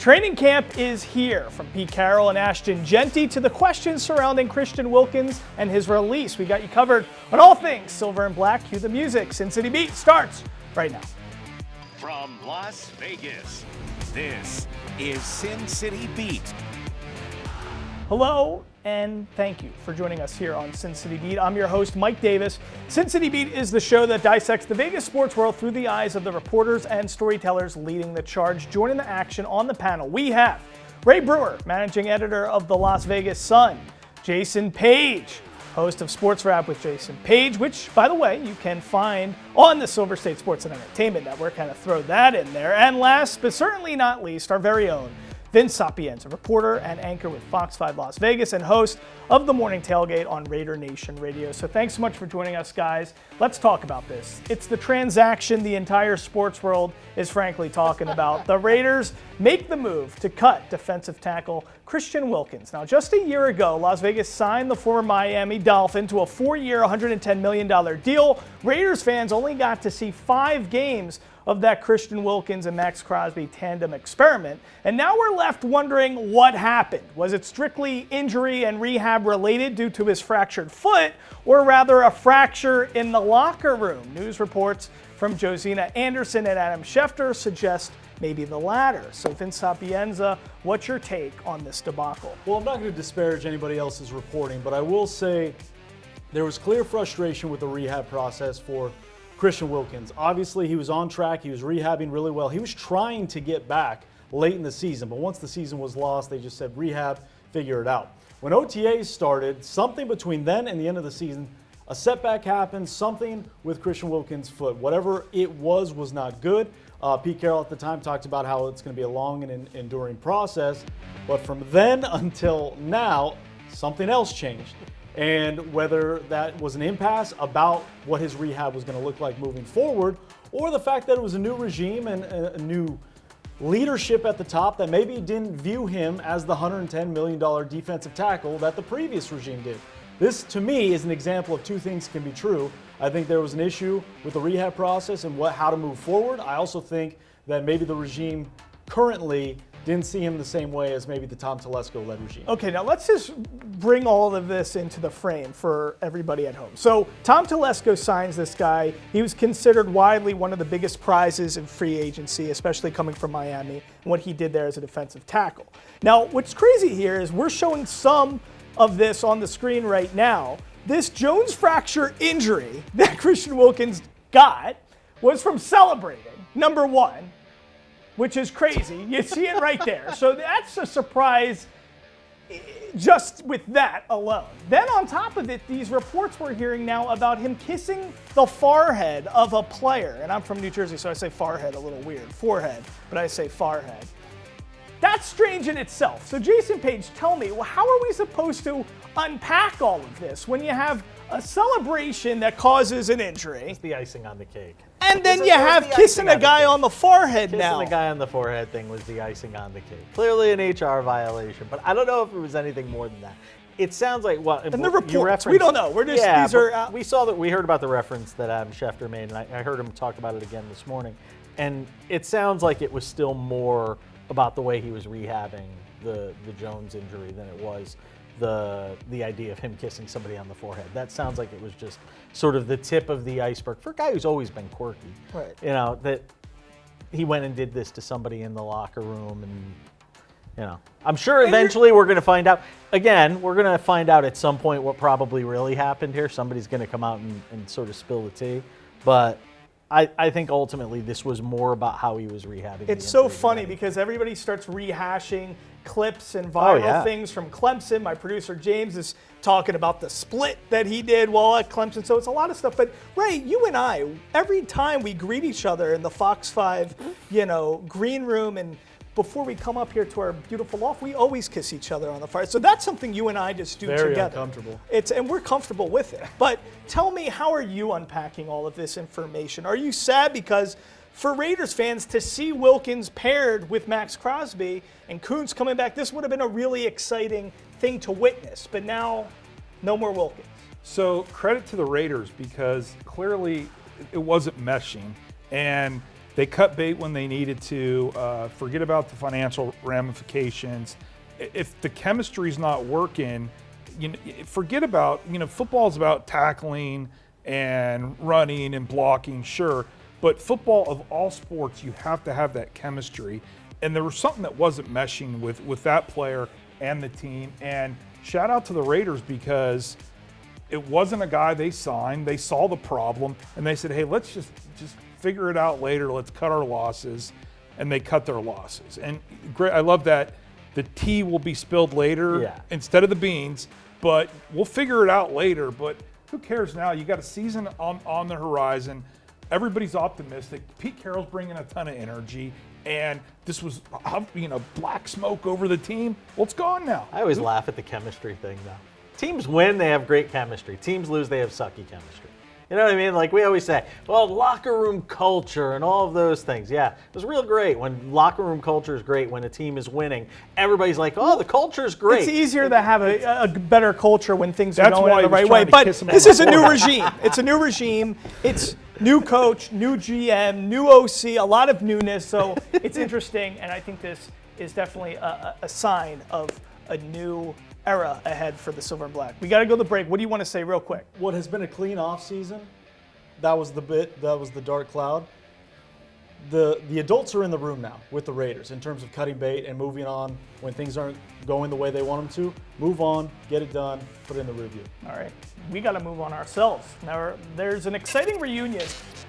Training camp is here. From Pete Carroll and Ashton Genty to the questions surrounding Christian Wilkins and his release. We got you covered on all things silver and black. Cue the music. Sin City Beat starts right now. From Las Vegas, this is Sin City Beat. Hello and thank you for joining us here on Sin City Beat. I'm your host, Mike Davis. Sin City Beat is the show that dissects the Vegas sports world through the eyes of the reporters and storytellers leading the charge. Joining the action on the panel, we have Ray Brewer, managing editor of the Las Vegas Sun, Jason Page, host of Sports Wrap with Jason Page, which, by the way, you can find on the Silver State Sports and Entertainment Network. Kind of throw that in there. And last, but certainly not least, our very own Vince Sapienza, reporter and anchor with Fox 5 Las Vegas and host of the Morning Tailgate on Raider Nation Radio. So thanks so much for joining us, guys. Let's talk about this. It's the transaction the entire sports world is frankly talking about. The Raiders make the move to cut defensive tackle Christian Wilkins. Now, just a year ago, Las Vegas signed the former Miami Dolphin to a 4-year, $110 million deal. Raiders fans only got to see 5 games of that Christian Wilkins and Max Crosby tandem experiment. And now we're left wondering what happened. Was it strictly injury and rehab related due to his fractured foot, or rather a fracture in the locker room? News reports from Josina Anderson and Adam Schefter suggest maybe the latter. So Vince Sapienza, what's your take on this debacle? Well, I'm not going to disparage anybody else's reporting, but I will say there was clear frustration with the rehab process for Christian Wilkins. Obviously, he was on track. He was rehabbing really well. He was trying to get back late in the season, but once the season was lost, they just said rehab, figure it out. When OTAs started, something between then and the end of the season, a setback happened, something with Christian Wilkins' foot. Whatever it was not good. Pete Carroll at the time talked about how it's going to be a long and enduring process, but from then until now, something else changed. And whether that was an impasse about what his rehab was going to look like moving forward, or the fact that it was a new regime and a new leadership at the top that maybe didn't view him as the $110 million defensive tackle that the previous regime did. This, to me, is an example of two things can be true. I think there was an issue with the rehab process and how to move forward. I also think that maybe the regime currently didn't see him the same way as maybe the Tom Telesco-led regime. Okay, now let's just bring all of this into the frame for everybody at home. So Tom Telesco signs this guy. He was considered widely one of the biggest prizes in free agency, especially coming from Miami, and what he did there as a defensive tackle. Now, what's crazy here is we're showing some of this on the screen right now. This Jones fracture injury that Christian Wilkins got was from celebrating, number one, which is crazy. You see it right there. So that's a surprise just with that alone. Then on top of it, these reports we're hearing now about him kissing the forehead of a player. And I'm from New Jersey, so I say forehead a little weird. Forehead, but I say forehead. That's strange in itself. So Jason Page, tell me, well, how are we supposed to unpack all of this when you have a celebration that causes an injury? It's the icing on the cake. And then you have kissing a guy on the forehead now. Kissing the guy on the forehead thing was the icing on the cake. Clearly an HR violation, but I don't know if it was anything more than that. It sounds like, well, and the reports, we don't know. We're just, yeah, these are. We heard about the reference that Adam Schefter made, and I heard him talk about it again this morning. And it sounds like it was still more about the way he was rehabbing the Jones injury than it was the idea of him kissing somebody on the forehead. That sounds like it was just sort of the tip of the iceberg for a guy who's always been quirky. Right. You know, that he went and did this to somebody in the locker room, and you know, I'm sure eventually we're going to find out. Again, we're going to find out at some point what probably really happened here. Somebody's going to come out and sort of spill the tea. But I think ultimately this was more about how he was rehabbing. It's so funny because everybody starts rehashing clips and viral things from Clemson. My producer James is talking about the split that he did while at Clemson. So it's a lot of stuff. But Ray, you and I, every time we greet each other in the Fox 5, green room, and before we come up here to our beautiful loft, we always kiss each other on the fire. So that's something you and I just do Very together. uncomfortable. And we're comfortable with it. But tell me, how are you unpacking all of this information? Are you sad because for Raiders fans to see Wilkins paired with Max Crosby and Kuntz coming back, this would have been a really exciting thing to witness. But now, no more Wilkins. So credit to the Raiders because clearly it wasn't meshing. And They cut bait when they needed to. Forget about the financial ramifications. If the chemistry's not working, forget about, football is about tackling and running and blocking, sure. But football, of all sports, you have to have that chemistry. And there was something that wasn't meshing with that player and the team. And shout out to the Raiders, because it wasn't a guy they signed. They saw the problem and they said, hey, let's just figure it out later. Let's cut our losses. And they cut their losses. And great, I love that the tea will be spilled later instead of the beans, but we'll figure it out later. But who cares now? You got a season on the horizon. Everybody's optimistic. Pete Carroll's bringing a ton of energy. And this was, black smoke over the team. Well, it's gone now. I always laugh at the chemistry thing, though. Teams win, they have great chemistry. Teams lose, they have sucky chemistry. You know what I mean? Like we always say, well, locker room culture and all of those things. Yeah, it was real great when locker room culture is great, when a team is winning. Everybody's like, oh, the culture's great. It's easier to have a better culture when things are going in the right way. But this is a new regime. It's a new regime. It's new coach, new GM, new OC, a lot of newness. So it's interesting, and I think this is definitely a sign of a new era ahead for the Silver and Black. We got to go to the break. What do you want to say real quick? What has been a clean off season, that was the dark cloud. The adults are in the room now with the Raiders in terms of cutting bait and moving on when things aren't going the way they want them to. Move on, get it done, put it in the review. All right, we got to move on ourselves. Now, there's an exciting reunion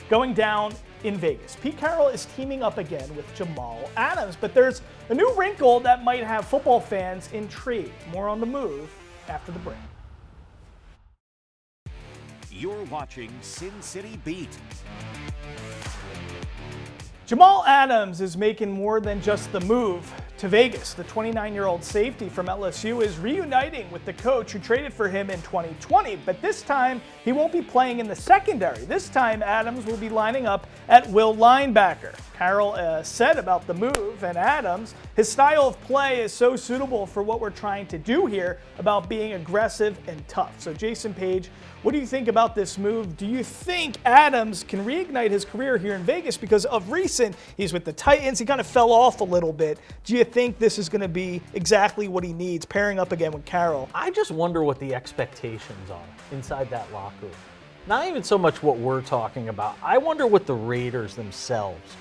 going down in Vegas. Pete Carroll is teaming up again with Jamal Adams, but there's a new wrinkle that might have football fans intrigued. More on the move after the break. You're watching Sin City Beat. Jamal Adams is making more than just the move to Vegas. The 29-year-old safety from LSU is reuniting with the coach who traded for him in 2020, but this time he won't be playing in the secondary. This time Adams will be lining up at will linebacker. Carroll said about the move, and Adams, his style of play is so suitable for what we're trying to do here about being aggressive and tough. So Jason Page, what do you think about this move? Do you think Adams can reignite his career here in Vegas? Because of recent, he's with the Titans. He kind of fell off a little bit. Do you think this is going to be exactly what he needs, pairing up again with Carroll? I just wonder what the expectations are inside that locker room. Not even so much what we're talking about. I wonder what the Raiders themselves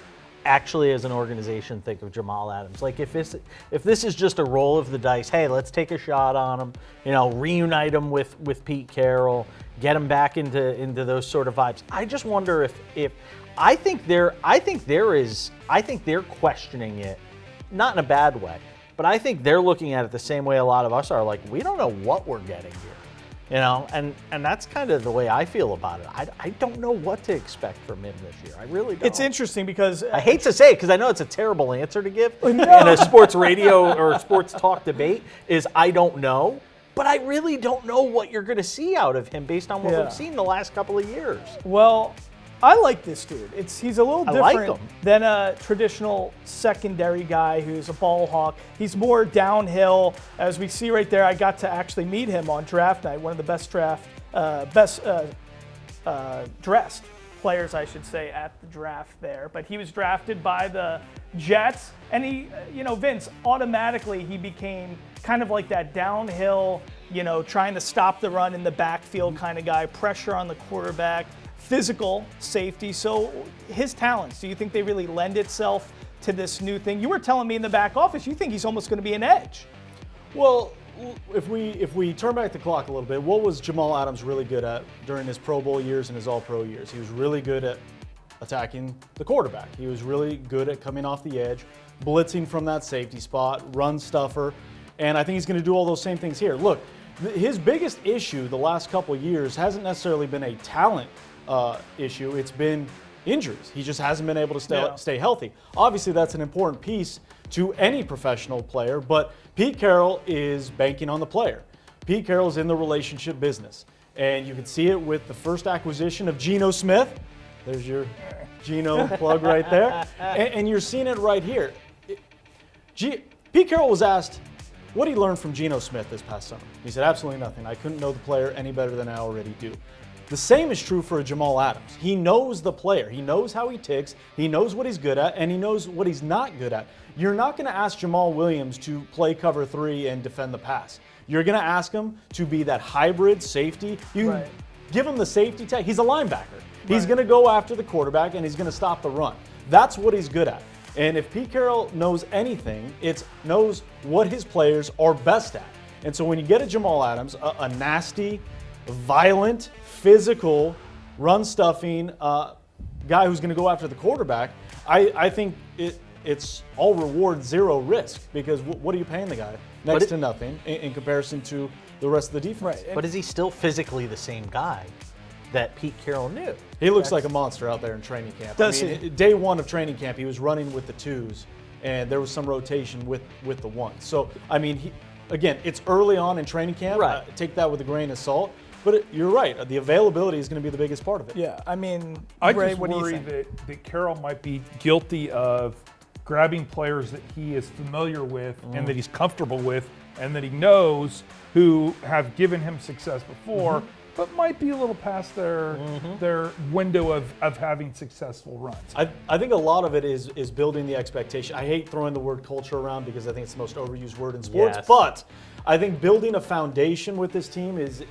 actually as an organization think of Jamal Adams. Like if this is just a roll of the dice, hey, let's take a shot on him, reunite him with Pete Carroll, get him back into those sort of vibes. I just wonder if I think they're questioning it, not in a bad way, but I think they're looking at it the same way a lot of us are. Like, we don't know what we're getting here. And that's kind of the way I feel about it. I don't know what to expect from him this year. I really don't. It's interesting because I hate to say it because I know it's a terrible answer to give in a sports radio or sports talk debate is I don't know. But I really don't know what you're going to see out of him based on what we've seen the last couple of years. Well, I like this dude. He's a little different him. than a traditional secondary guy who's a ball hawk. He's more downhill. As we see right there, I got to actually meet him on draft night, one of the best dressed players, I should say, at the draft there. But he was drafted by the Jets, and he, Vince, automatically he became kind of like that downhill, trying to stop the run in the backfield kind of guy, pressure on the quarterback, physical safety. So his talents, do you think they really lend itself to this new thing? You were telling me in the back office you think he's almost going to be an edge. Well, if we turn back the clock a little bit, what was Jamal Adams really good at during his Pro Bowl years and his All-Pro years? He was really good at attacking the quarterback. He was really good at coming off the edge, blitzing from that safety spot, run stuffer, and I think he's going to do all those same things here. Look, his biggest issue the last couple of years hasn't necessarily been a talent issue. It's been injuries. He just hasn't been able to stay healthy. Obviously, that's an important piece to any professional player, but Pete Carroll is banking on the player. Pete Carroll's in the relationship business, and you can see it with the first acquisition of Geno Smith. There's your Geno plug right there. And you're seeing it right here. Pete Carroll was asked, what did he learn from Geno Smith this past summer? He said, absolutely nothing. I couldn't know the player any better than I already do. The same is true for Jamal Adams. He knows the player. He knows how he ticks. He knows what he's good at, and he knows what he's not good at. You're not going to ask Jamal Williams to play cover 3 and defend the pass. You're going to ask him to be that hybrid safety. You give him the safety tag. He's a linebacker. He's going to go after the quarterback, and he's going to stop the run. That's what he's good at. And if Pete Carroll knows anything, it's knows what his players are best at. And so when you get a Jamal Adams, a nasty, violent, physical, run-stuffing guy who's going to go after the quarterback, I think it's all reward, zero risk, because what are you paying the guy? Next to nothing in comparison to the rest of the defense. But is he still physically the same guy that Pete Carroll knew? He looks like a monster out there in training camp. Does he? Day 1 of training camp, he was running with the 2s, and there was some rotation with the 1s. So, I mean, again, it's early on in training camp. Right. Take that with a grain of salt. But you're right. The availability is going to be the biggest part of it. Yeah, I mean, I Ray, just what do you worry think? that Carroll might be guilty of grabbing players that he is familiar with and that he's comfortable with and that he knows who have given him success before, but might be a little past their window of having successful runs. I think a lot of it is building the expectation. I hate throwing the word culture around because I think it's the most overused word in sports, but I think building a foundation with this team is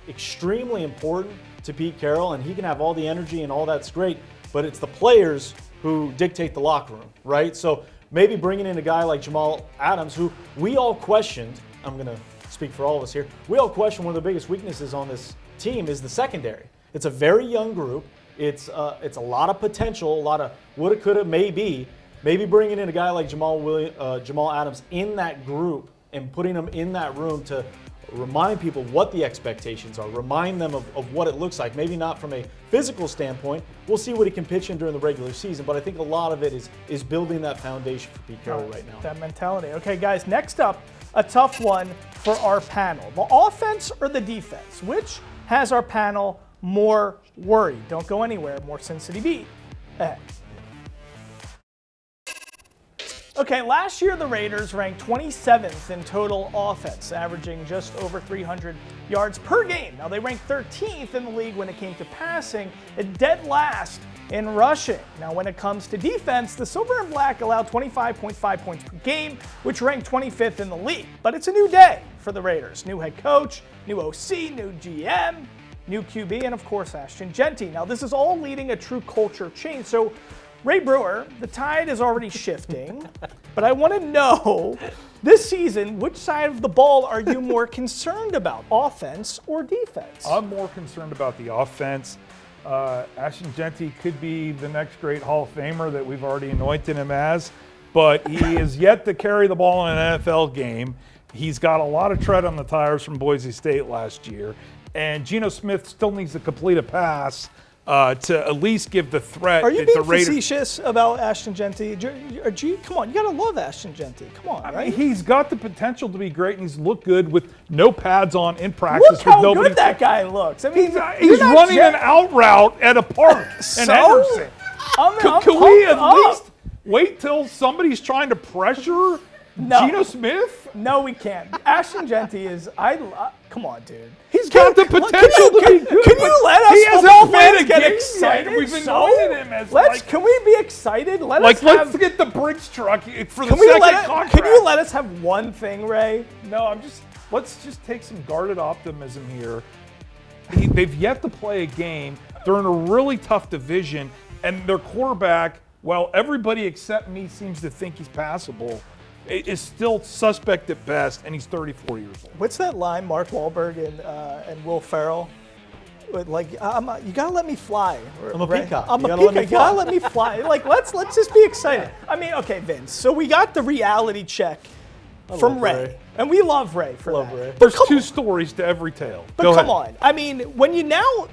extremely important to Pete Carroll, and he can have all the energy and all that's great, but it's the players who dictate the locker room, right? So maybe bringing in a guy like Jamal Adams, who we all questioned, I'm going to speak for all of us here, we all question one of the biggest weaknesses on this team is the secondary. It's a very young group. It's a lot of potential, a lot of woulda, coulda, maybe. Maybe bringing in a guy like Jamal Adams in that group and putting him in that room to remind people what the expectations are, remind them of what it looks like. Maybe not from a physical standpoint. We'll see what he can pitch in during the regular season, but I think a lot of it is building that foundation for Pete Carroll right now. That mentality. Okay, guys, next up, a tough one for our panel. The offense or the defense? Which has our panel more worried? Don't go anywhere. More Sin City Beat ahead. Okay, last year the Raiders ranked 27th in total offense, averaging just over 300 yards per game. Now they ranked 13th in the league when it came to passing, and dead last in rushing. Now when it comes to defense, the Silver and Black allowed 25.5 points per game, which ranked 25th in the league. But it's a new day for the Raiders. New head coach, new OC, new GM, new QB, and of course Ashton Jeanty. Now this is all leading a true culture change. So Ray Brewer, the tide is already shifting, but I want to know, this season, which side of the ball are you more concerned about, offense or defense? I'm more concerned about the offense. Ashton Jeanty could be the next great Hall of Famer that we've already anointed him as, but he is yet to carry the ball in an NFL game. He's got a lot of tread on the tires from Boise State last year, and Geno Smith still needs to complete a pass to at least give the threat. Are you that being the Raiders, facetious about Ashton Jeanty? Come on, you gotta love Ashton Jeanty. Come on, I right? mean, he's got the potential to be great, and he's looked good with no pads on in practice. Look how with nobody. good that guy looks. I mean, He's running an out route at a park in Henderson. Can we at least wait till somebody's trying to pressure Geno Smith? No, we can't. Ashton Jeanty is. Come on, dude. He's got the potential to be good. Can you let us football fans get excited? We've anointed him as Can we be excited? let's get the Brinks truck for the second contract. Can you let us have one thing, Ray? No, let's just take some guarded optimism here. They've yet to play a game. They're in a really tough division, and their quarterback, while everybody except me seems to think he's passable, is still suspect at best, and he's 34 years old. What's that line, Mark Wahlberg and Will Ferrell? Like, you gotta let me fly. I'm a peacock. I'm a peacock. You gotta let me fly. Like, let's just be excited. I mean, okay, Vince. So we got the reality check from Ray. And we love Ray for that. Ray. There's two stories to every tale. But come on. I mean, when you now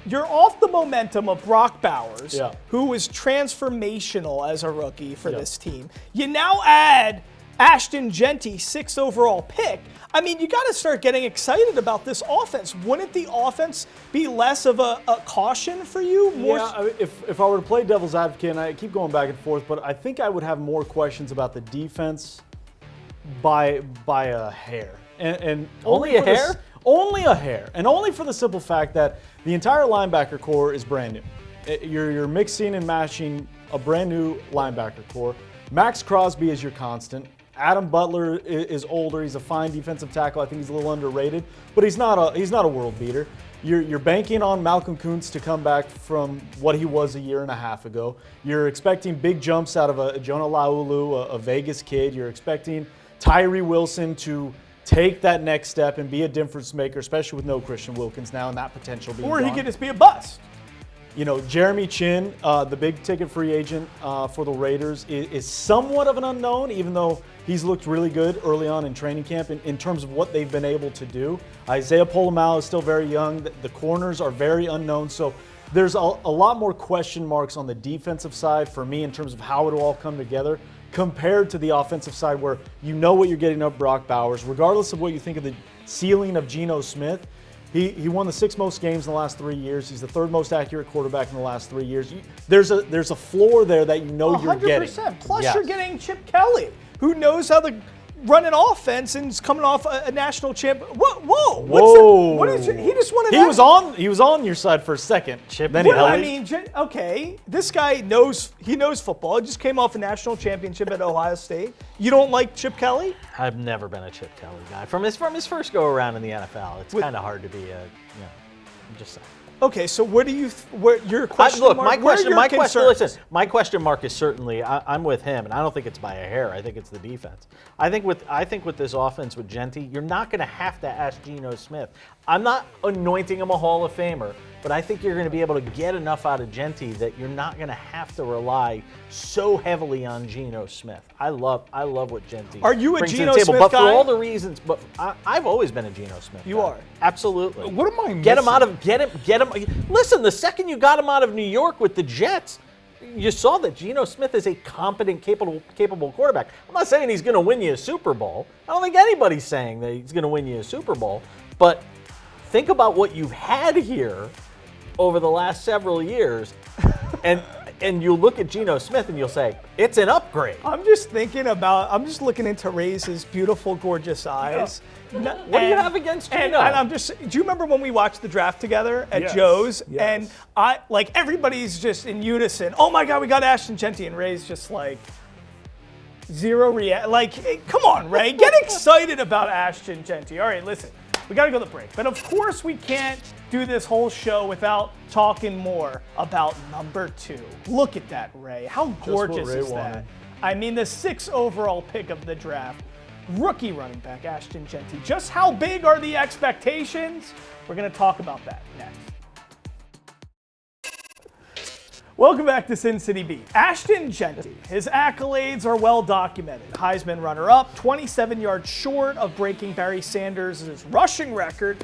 you're off the momentum of Brock Bowers, who was transformational as a rookie for this team. You now add Ashton Jeanty, 6th overall pick. I mean, you got to start getting excited about this offense. Wouldn't the offense be less of a caution for you? If I were to play devil's advocate, and I keep going back and forth, but I think I would have more questions about the defense by a hair. And only a hair? Only a hair, and only for the simple fact that the entire linebacker core is brand new. You're mixing and matching a brand new linebacker core. Max Crosby is your constant. Adam Butler is older. He's a fine defensive tackle. I think he's a little underrated, but he's not a world beater. You're banking on Malcolm Kuntz to come back from what he was a year and a half ago. You're expecting big jumps out of a Jonah Laulu, a Vegas kid. You're expecting Tyree Wilson to take that next step and be a difference maker, especially with no Christian Wilkins now and that potential being Or he gone. could just be a bust. You know, Jeremy Chin, the big ticket free agent for the Raiders, is somewhat of an unknown, even though he's looked really good early on in training camp in terms of what they've been able to do. Isaiah Polamalu is still very young. The corners are very unknown. So there's a lot more question marks on the defensive side for me in terms of how it will all come together compared to the offensive side where you know what you're getting of Brock Bowers. Regardless of what you think of the ceiling of Geno Smith, he won the 6 most games in the last 3 years. He's the 3rd most accurate quarterback in the last 3 years. There's a floor there that you know you're getting. 100%. Plus, Yes. you're getting Chip Kelly, who knows how to run an offense and is coming off a national champ. Whoa! What is he just won an He was on your side for a second. Chip Then he Well, I left. mean, okay, this guy knows football. He just came off a national championship at Ohio State. You don't like Chip Kelly? I've never been a Chip Kelly guy. From his first go around in the NFL, it's kind of hard to be I'm just saying. Okay, so what do you? What your question? Look, mark? my Where are question. your My question. concerns? Listen, my question mark is certainly. I'm with him, and I don't think it's by a hair. I think it's the defense. I think with this offense with Genty, you're not going to have to ask Geno Smith. I'm not anointing him a Hall of Famer, but I think you're going to be able to get enough out of Genty that you're not going to have to rely so heavily on Geno Smith. I love what Genty. Are you a brings to Geno the table, Smith but guy? for all the reasons, but I've always been a Geno Smith. You guy. are. Absolutely. What am I Get him missing? out of get him. Listen, the second you got him out of New York with the Jets, you saw that Geno Smith is a competent, capable quarterback. I'm not saying he's going to win you a Super Bowl. I don't think anybody's saying that he's going to win you a Super Bowl. But think about what you've had here over the last several years, and you look at Geno Smith and you'll say it's an upgrade. I'm just looking into Ray's beautiful, gorgeous eyes. What do you have against Geno? And I'm just. Do you remember when we watched the draft together at Yes, Joe's? yes. And everybody's just in unison. Oh my God, we got Ashton Genty, and Ray's just like zero react. Like, hey, come on, Ray, get excited about Ashton Genty. All right, listen, we got to go to the break, but of course we can't do this whole show without talking more about number 2. Look at that, Ray. How gorgeous Ray is wanted. that? I mean, the 6th overall pick of the draft. Rookie running back Ashton Genty. Just how big are the expectations? We're going to talk about that next. Welcome back to Sin City Beat. Ashton Genty. His accolades are well documented. Heisman runner-up, 27 yards short of breaking Barry Sanders' rushing record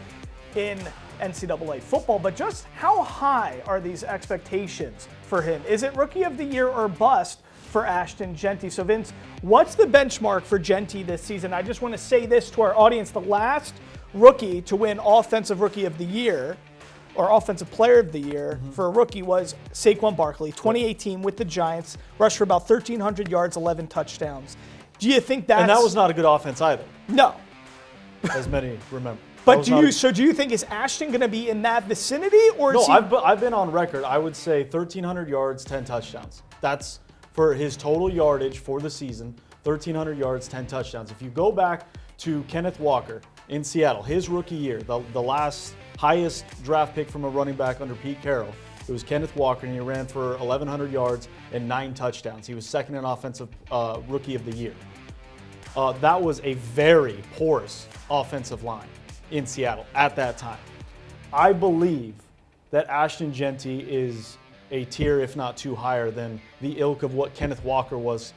in NCAA football. But just how high are these expectations for him? Is it Rookie of the Year or bust for Ashton Genty? So Vince, what's the benchmark for Genty this season? I just want to say this to our audience. The last rookie to win Offensive Rookie of the Year or Offensive Player of the Year for a rookie was Saquon Barkley, 2018 with the Giants, rushed for about 1,300 yards, 11 touchdowns. Do you think that's... And that was not a good offense either, No. as many remember. But do you think is Ashton going to be in that vicinity, or is No, he... I've been on record. I would say 1,300 yards, 10 touchdowns. That's for his total yardage for the season, 1,300 yards, 10 touchdowns. If you go back to Kenneth Walker in Seattle, his rookie year, the last highest draft pick from a running back under Pete Carroll, it was Kenneth Walker, and he ran for 1,100 yards and 9 touchdowns. He was second in Offensive Rookie of the Year. That was a very porous offensive line in Seattle at that time. I believe that Ashton Genty is a tier, if not 2 higher than the ilk of what Kenneth Walker was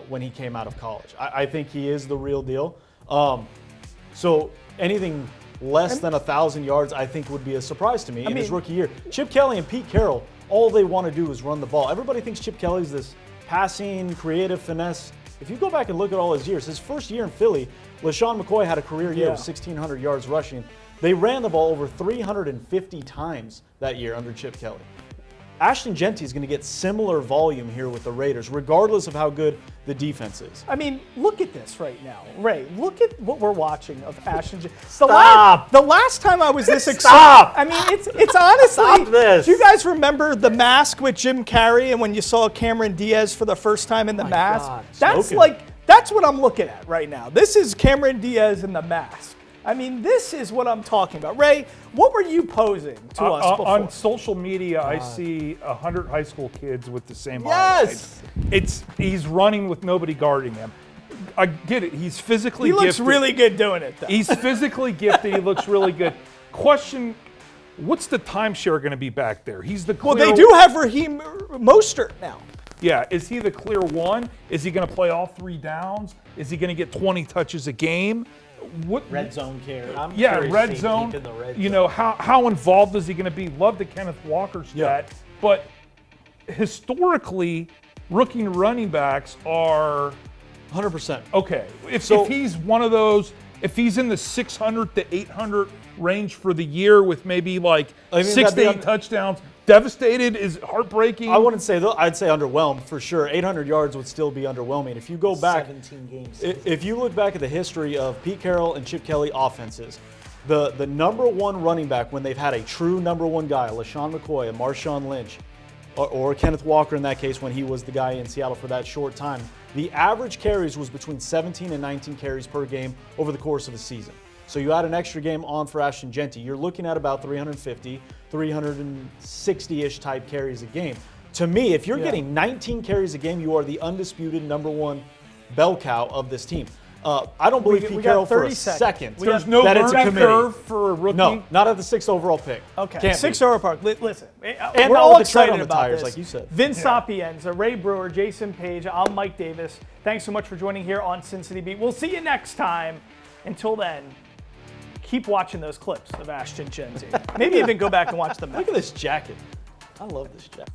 when he came out of college. I think he is the real deal. So anything less than 1,000 yards, I think, would be a surprise to me in his rookie year. Chip Kelly and Pete Carroll, all they want to do is run the ball. Everybody thinks Chip Kelly's this passing, creative finesse. If you go back and look at all his years, his first year in Philly, LaShawn McCoy had a career year with 1,600 yards rushing. They ran the ball over 350 times that year under Chip Kelly. Ashton Genty is going to get similar volume here with the Raiders, regardless of how good the defense is. I mean, look at this right now. Ray, look at what we're watching of Ashton. Stop. The last time I was this excited. Stop. I mean, it's honestly. Stop this. Do you guys remember The Mask with Jim Carrey and when you saw Cameron Diaz for the first time in The Mask? God. That's what I'm looking at right now. This is Cameron Diaz in The Mask. I mean, this is what I'm talking about. Ray, what were you posing to us before? On social media, I see 100 high school kids with the same Yes! He's running with nobody guarding him. I get it. He's physically He gifted. looks really good doing it, though. He's physically gifted. He looks really good. Question, what's the timeshare going to be back there? He's the clear. Well, they do have Raheem Mostert now. Yeah, is he the clear one? Is he going to play all 3 downs? Is he going to get 20 touches a game? What Red zone care. I'm Yeah, curious red to see zone. deep in the red You zone. know, how involved is he going to be? Love the Kenneth Walker stat, but historically, rookie running backs are 100%. okay. If So- he's one of those, if he's in the 600 to 800 range for the year with maybe like I mean, 6 that'd to be 8 touchdowns, devastated is heartbreaking. I wouldn't say though. I'd say underwhelmed for sure. 800 yards would still be underwhelming. If you go back, 17 games. if you look back at the history of Pete Carroll and Chip Kelly offenses, the number one running back when they've had a true number one guy, LaShawn McCoy, a Marshawn Lynch, or Kenneth Walker in that case when he was the guy in Seattle for that short time, the average carries was between 17 and 19 carries per game over the course of a season. So you add an extra game on for Ashton Genty, you're looking at about 350, 360-ish type carries a game. To me, if you're getting 19 carries a game, you are the undisputed number one bell cow of this team. I don't believe Pete we Carroll got for 30 a seconds. second There's no that it's a learning committee. curve for a rookie. No, not at the 6th overall pick. Okay, Can't 6 be. Overall Park. Listen, And we're not all with the tread excited on the about tires, this. like you said. Vince Sapienza, Ray Brewer, Jason Page, I'm Mike Davis. Thanks so much for joining here on Sin City Beat. We'll see you next time. Until then, keep watching those clips of Ashton Genty. Maybe even go back and watch them. Look at this jacket. I love this jacket.